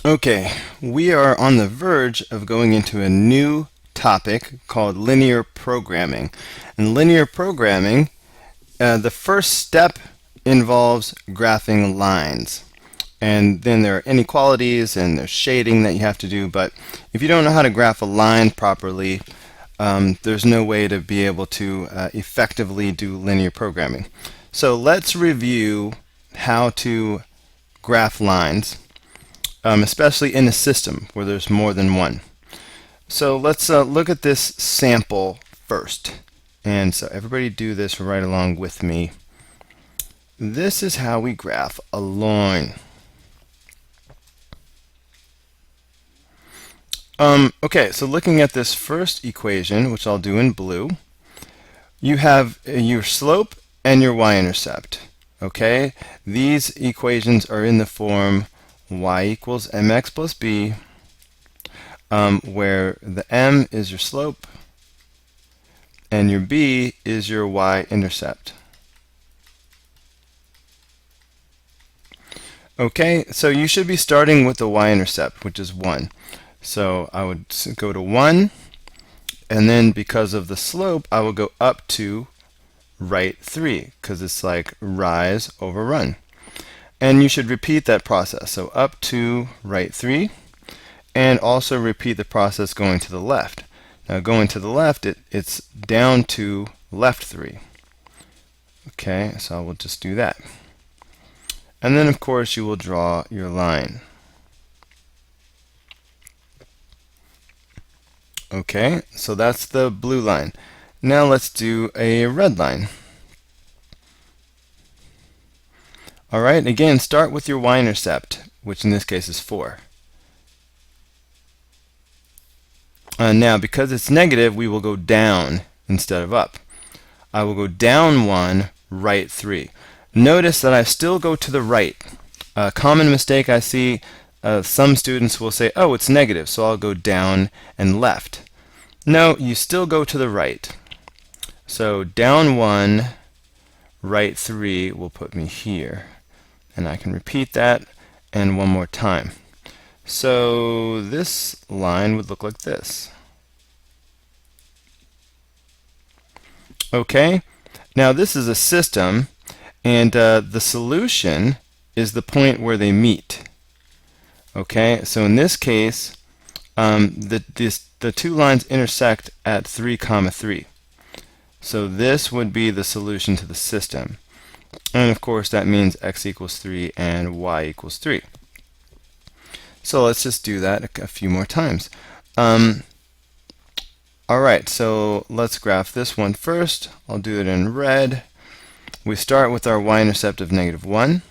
Okay, we are on the verge of going into a new topic called linear programming. In linear programming, the first step involves graphing lines. And then there are inequalities and there's shading that you have to do. But if you don't know how to graph a line properly, there's no way to be able to effectively do linear programming. So let's review how to graph lines, especially in a system where there's more than one. So let's look at this sample first. And so everybody do this right along with me. This is how we graph a line. Okay, so looking at this first equation, which I'll do in blue, you have your slope and your y-intercept. Okay, these equations are in the form y equals mx plus b, where the m is your slope and your b is your y-intercept. Okay, so you should be starting with the y-intercept, which is 1. So I would go to 1, and then because of the slope, I will go up to right 3, because it's like rise over run. And you should repeat that process. So up to right 3, and also repeat the process going to the left. Now going to the left, it's down to left 3. Okay, so I will just do that. And then of course you will draw your line. Okay, so that's the blue line. Now let's do a red line. Alright, again, start with your y-intercept, which in this case is 4. Now, because it's negative, we will go down instead of up. I will go down 1, right 3. Notice that I still go to the right. A common mistake I see, some students will say, oh, it's negative, so I'll go down and left. No, you still go to the right. So down 1, right 3 will put me here. And I can repeat that and one more time. So this line would look like this. Okay, now this is a system, and the solution is the point where they meet. Okay, so in this case, the two lines intersect at 3, 3. So this would be the solution to the system. And of course that means x equals 3 and y equals 3. So let's just do that a few more times. Alright, so let's graph this one first. I'll do it in red. We start with our y-intercept of -1,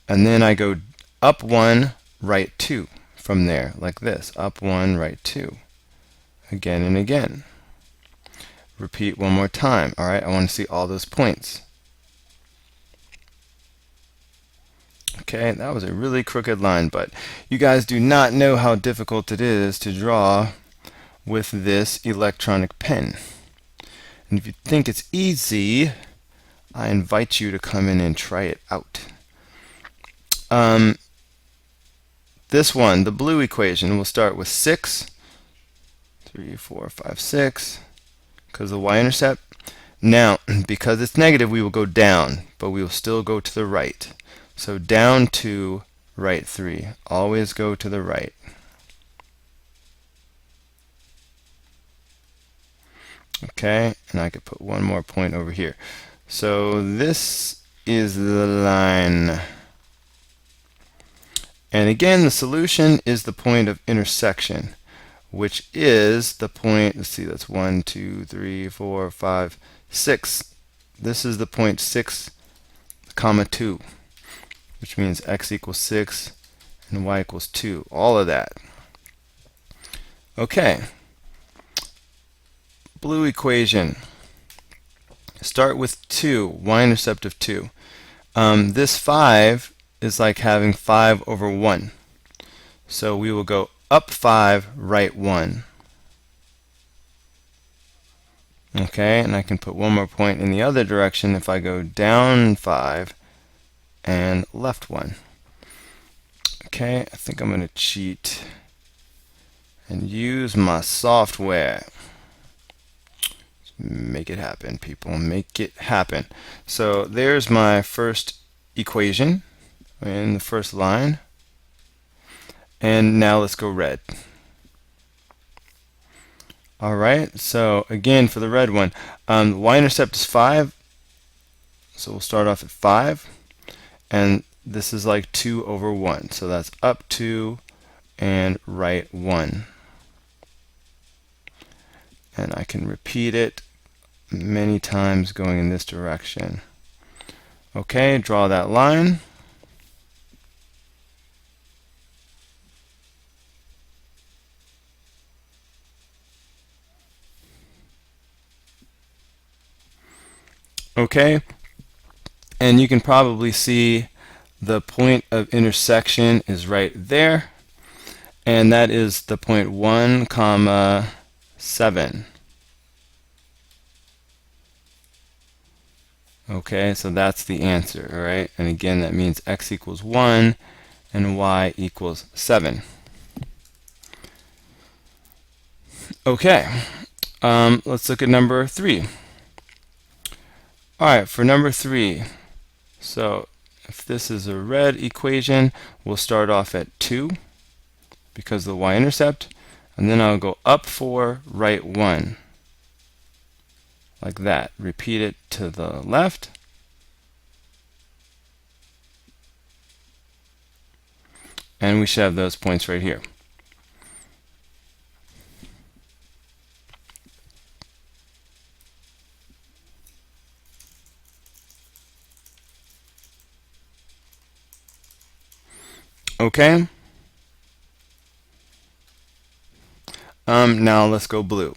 and then I go up 1, right 2 from there, like this. Up 1, right 2. Again and again. Repeat one more time. Alright, I want to see all those points. Okay, that was a really crooked line, but you guys do not know how difficult it is to draw with this electronic pen. And if you think it's easy, I invite you to come in and try it out. This one, the blue equation, will start with 6, 3, 4, 5, 6, because of the y-intercept. Now, because it's negative, we will go down, but we will still go to the right. So down to right 3. Always go to the right. Okay, and I could put one more point over here. So this is the line. And again, the solution is the point of intersection, which is the point, let's see, that's 1, 2, 3, 4, 5, 6. This is the point 6, 2, which means x equals 6 and y equals 2. All of that. Okay. Blue equation. Start with 2, y-intercept of 2. This 5 is like having 5 over 1. So we will go up 5, right 1. Okay, and I can put one more point in the other direction if I go down 5 and left 1. Okay, I think I'm going to cheat and use my software. Make it happen, people. Make it happen. So there's my first equation in the first line. And now let's go red. Alright, so again for the red one, the y-intercept is 5. So we'll start off at 5. And this is like 2 over 1. So that's up 2 and right 1. And I can repeat it many times going in this direction. Okay, draw that line. Okay, and you can probably see the point of intersection is right there, and that is the point 1 comma 7. Okay, so that's the answer, all right? And again, that means x equals 1 and y equals 7. Okay, let's look at number 3. All right, for number 3, so if this is a red equation, we'll start off at 2 because of the y-intercept, and then I'll go up 4, right 1. Like that. Repeat it to the left. And we should have those points right here. Okay. Now let's go blue.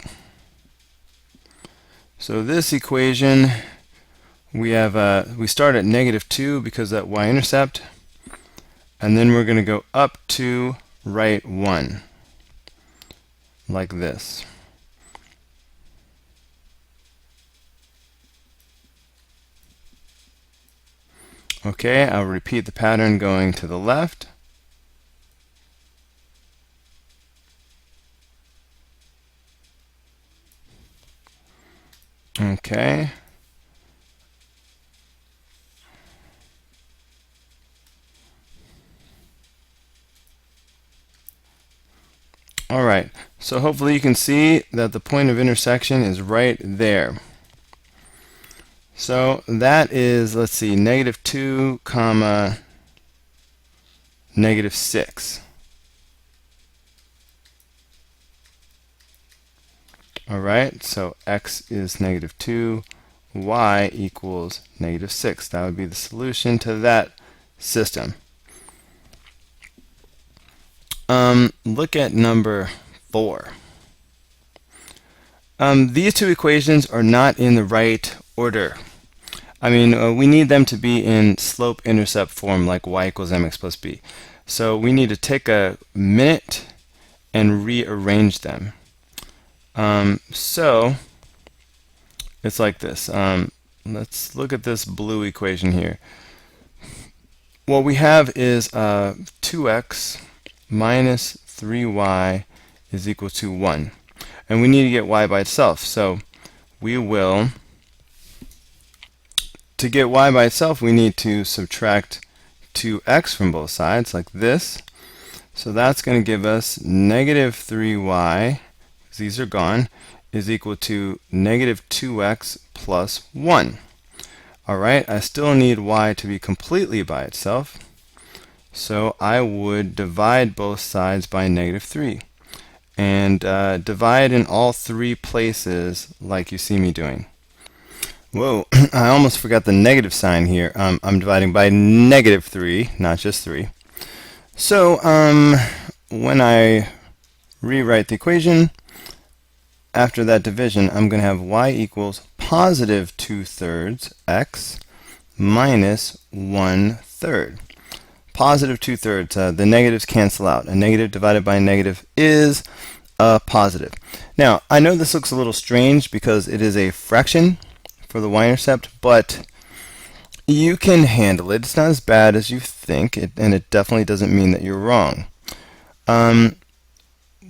So this equation, we start at -2 because of that y-intercept, and then we're going to go up to right 1, like this. Okay, I'll repeat the pattern going to the left. Okay. All right, so hopefully you can see that the point of intersection is right there. So that is, let's see, -2 comma -6. All right, so x is -2, y equals -6. That would be the solution to that system. Look at number 4. These two equations are not in the right order. I mean, we need them to be in slope-intercept form, like y equals mx plus b. So we need to take a minute and rearrange them. So it's like this. Let's look at this blue equation here. What we have is 2x minus 3y is equal to 1. And we need to get y by itself. So we will, to get y by itself, we need to subtract 2x from both sides, like this. So that's going to give us -3y, because these are gone, is equal to -2x plus 1. Alright, I still need y to be completely by itself. So I would divide both sides by -3. And divide in all 3 places like you see me doing. Whoa, I almost forgot the negative sign here. I'm dividing by -3, not just 3. So when I rewrite the equation, after that division, I'm going to have y equals positive 2/3 x minus 1/3. Positive 2/3. The negatives cancel out. A negative divided by a negative is a positive. Now, I know this looks a little strange because it is a fraction for the y-intercept, but You can handle it. It's not as bad as you think, and it definitely doesn't mean that you're wrong. Um,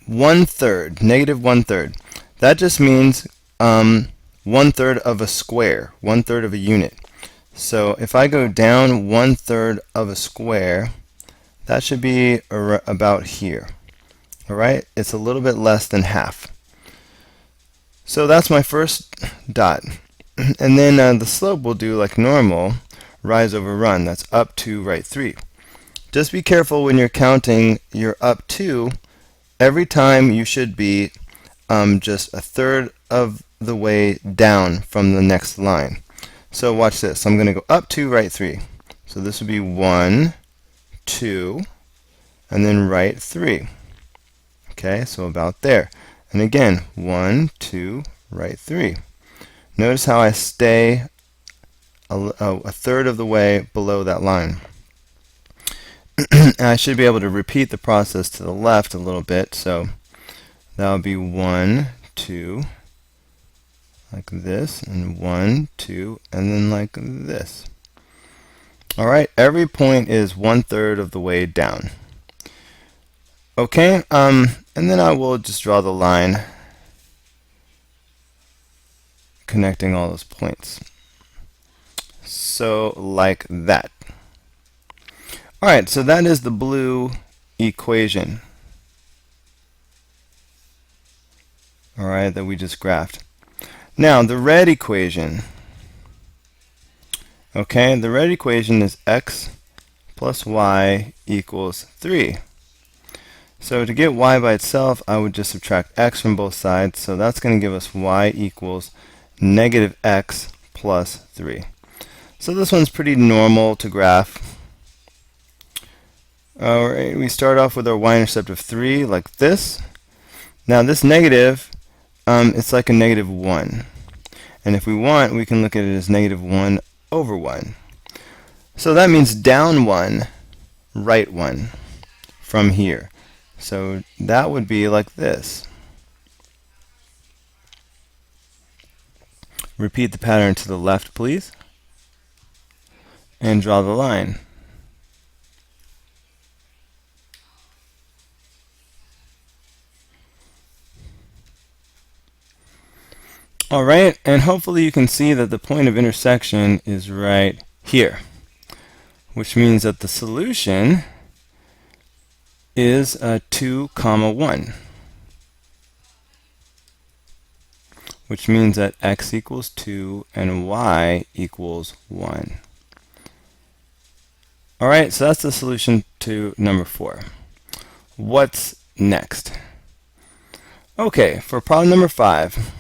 1/3, -1/3. That just means 1/3 of a square, 1/3 of a unit. So if I go down 1/3 of a square, that should be about here. All right, it's a little bit less than half. So that's my first dot. And then the slope will do like normal, rise over run. That's up 2, right 3. Just be careful when you're counting your up 2. Every time you should be just 1/3 of the way down from the next line. So watch this. I'm going to go up 2, right 3. So this would be 1, 2, and then right 3. Okay, so about there. And again, 1, 2, right 3. Notice how I stay a 1/3 of the way below that line. And I should be able to repeat the process to the left a little bit. So that would be 1, 2, like this, and 1, 2, and then like this. All right, every point is 1/3 of the way down. Okay, and then I will just draw the line connecting all those points. So like that. All right, so that is the blue equation. All right, that we just graphed. Now the red equation. Okay, the red equation is x plus y equals 3. So to get y by itself, I would just subtract x from both sides. So that's going to give us y equals -x plus 3. So this one's pretty normal to graph. Alright, we start off with our y-intercept of 3 like this. Now this negative, it's like a -1. And if we want, we can look at it as -1 over 1. So that means down 1, right 1 from here. So that would be like this. Repeat the pattern to the left, please. And draw the line. Alright, and hopefully you can see that the point of intersection is right here, which means that the solution is 2, 1, which means that x equals 2 and y equals 1. Alright, so that's the solution to number 4. What's next? Okay, for problem number 5,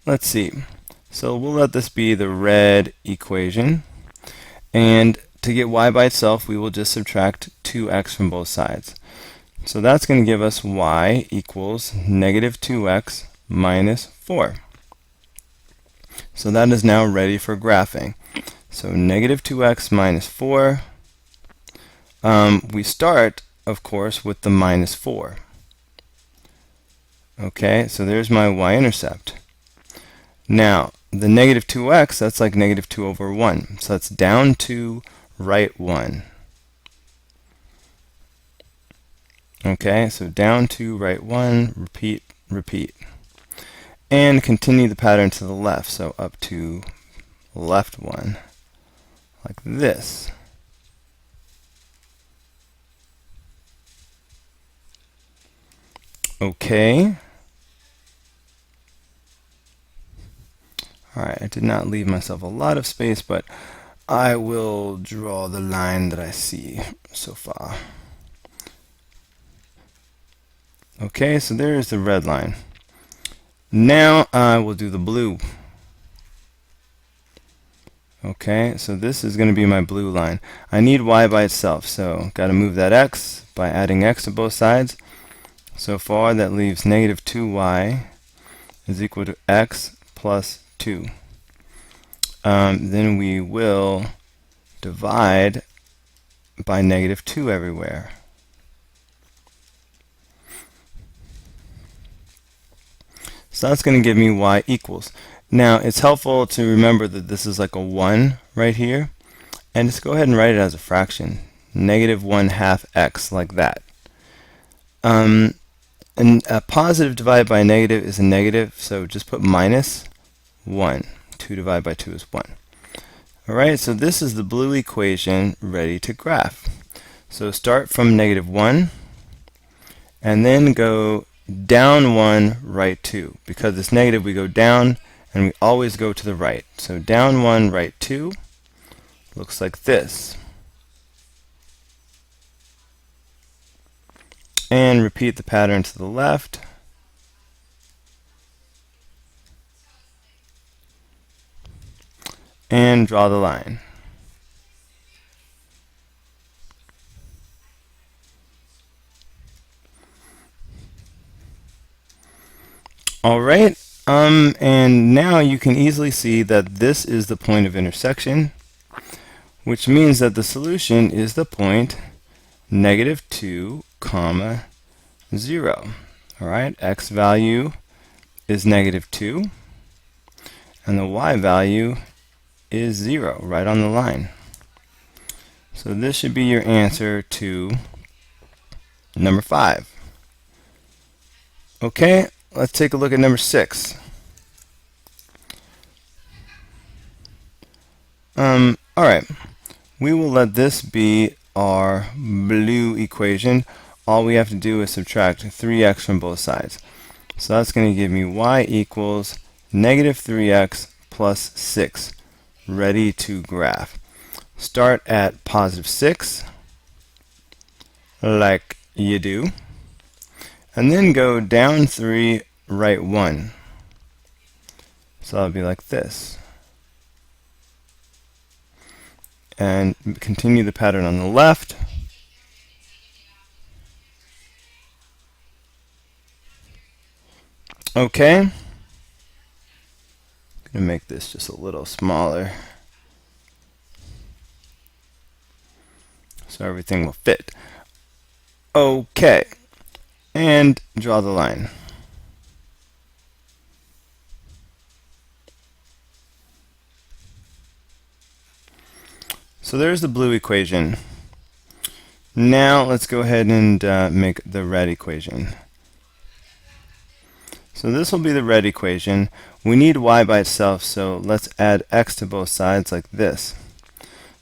let's see. So we'll let this be the red equation, and to get y by itself, we will just subtract 2x from both sides. So that's going to give us y equals -2x minus 4. So that is now ready for graphing. So -2x minus 4. We start, of course, with the -4. Okay, so there's my y-intercept. Now, the -2x, that's like -2 over 1. So that's down 2, right 1. Okay, so down 2, right 1, repeat, repeat. And continue the pattern to the left. So up 2, left 1, like this. Okay. Alright, I did not leave myself a lot of space, but I will draw the line that I see so far. Okay, so there is the red line. Now I will do the blue. Okay, so this is going to be my blue line. I need y by itself, so got to move that x by adding x to both sides. So far that leaves -2y is equal to x plus 2. Then we will divide by -2 everywhere. So that's going to give me y equals. Now, it's helpful to remember that this is like a 1 right here, and just go ahead and write it as a fraction. Negative 1/2 x, like that. And a positive divided by a negative is a negative, so just put minus 1. 2 divided by 2 is 1. Alright, so this is the blue equation ready to graph. So start from negative 1, and then go down 1, right 2. Because it's negative, we go down, and we always go to the right. So down 1, right 2, looks like this. And repeat the pattern to the left. And draw the line. Alright, and now you can easily see that this is the point of intersection, which means that the solution is the point negative 2, comma 0. Alright, x value is negative 2, and the y value is 0, right on the line. So this should be your answer to number 5. Okay, let's take a look at number 6. Alright, we will let this be our blue equation. All we have to do is subtract 3x from both sides. So that's going to give me y equals negative 3x plus 6, ready to graph. Start at positive 6, like you do, and then go down 3, right 1. So that'll be like this. And continue the pattern on the left. Okay. I'm going to make this just a little smaller so everything will fit. Okay. And draw the line. So there's the blue equation. Now let's go ahead and make the red equation. So this will be the red equation. We need y by itself, so let's add x to both sides like this.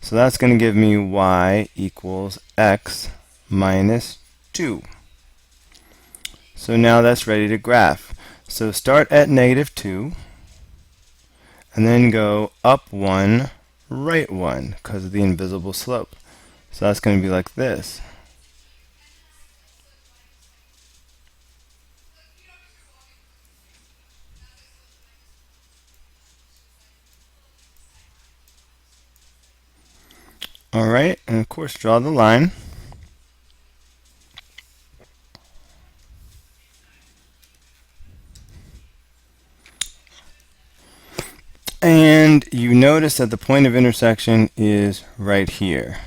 So that's going to give me y equals x minus 2. So now that's ready to graph. So start at negative 2, and then go up 1, right 1, because of the invisible slope. So that's going to be like this. Alright, and of course draw the line. And you notice that the point of intersection is right here.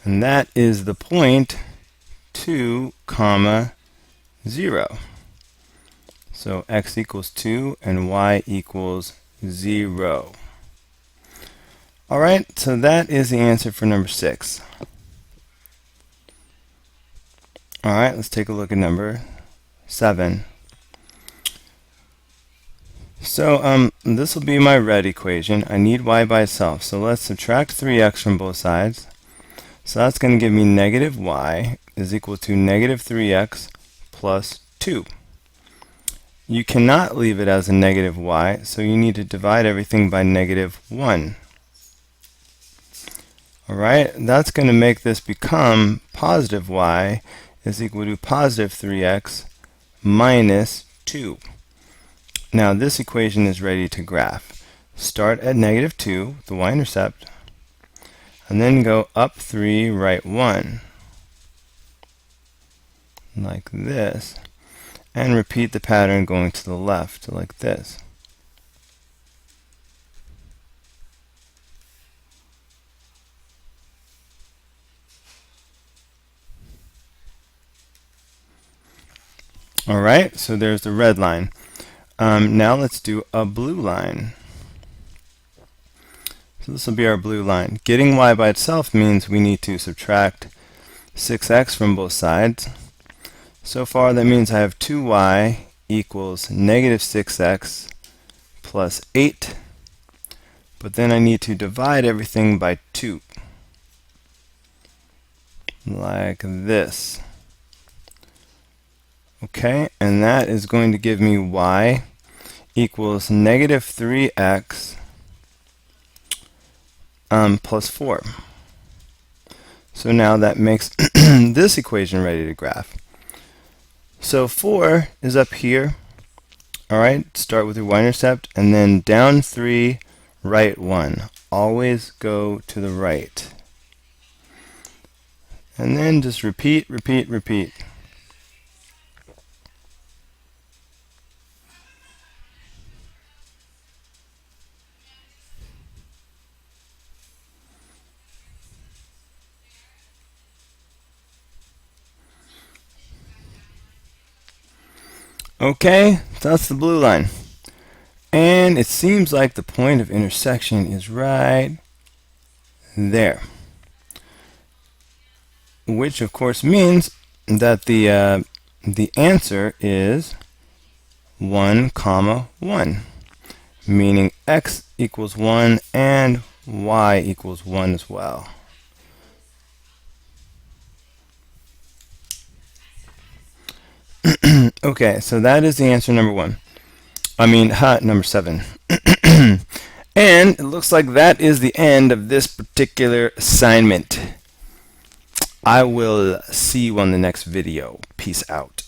And that is the point 2, comma 0. So x equals 2 and y equals 0. Alright, so that is the answer for number 6. Alright, let's take a look at number 7. So this will be my red equation. I need y by itself. So let's subtract 3x from both sides. So that's going to give me negative y is equal to negative 3x plus 2. You cannot leave it as a negative y, so you need to divide everything by negative 1. Alright, that's going to make this become positive y is equal to positive 3x minus 2. Now this equation is ready to graph. Start at negative 2, the y-intercept, and then go up 3, right 1, like this, and repeat the pattern going to the left, like this. Alright, so there's the red line. Now let's do a blue line. So this will be our blue line. Getting y by itself means we need to subtract 6x from both sides. So far that means I have 2y equals negative 6x plus 8. But then I need to divide everything by 2. Like this. Okay, and that is going to give me y equals negative 3x plus 4. So now that makes this equation ready to graph. So 4 is up here. Alright, start with your y-intercept, and then down 3, right 1. Always go to the right. And then just repeat, repeat, repeat. Okay, that's the blue line. And it seems like the point of intersection is right there. Which of course means that the answer is 1, 1. Meaning x equals 1 and y equals 1 as well. Okay, so that is the answer number 1. Number 7. And it looks like that is the end of this particular assignment. I will see you on the next video. Peace out.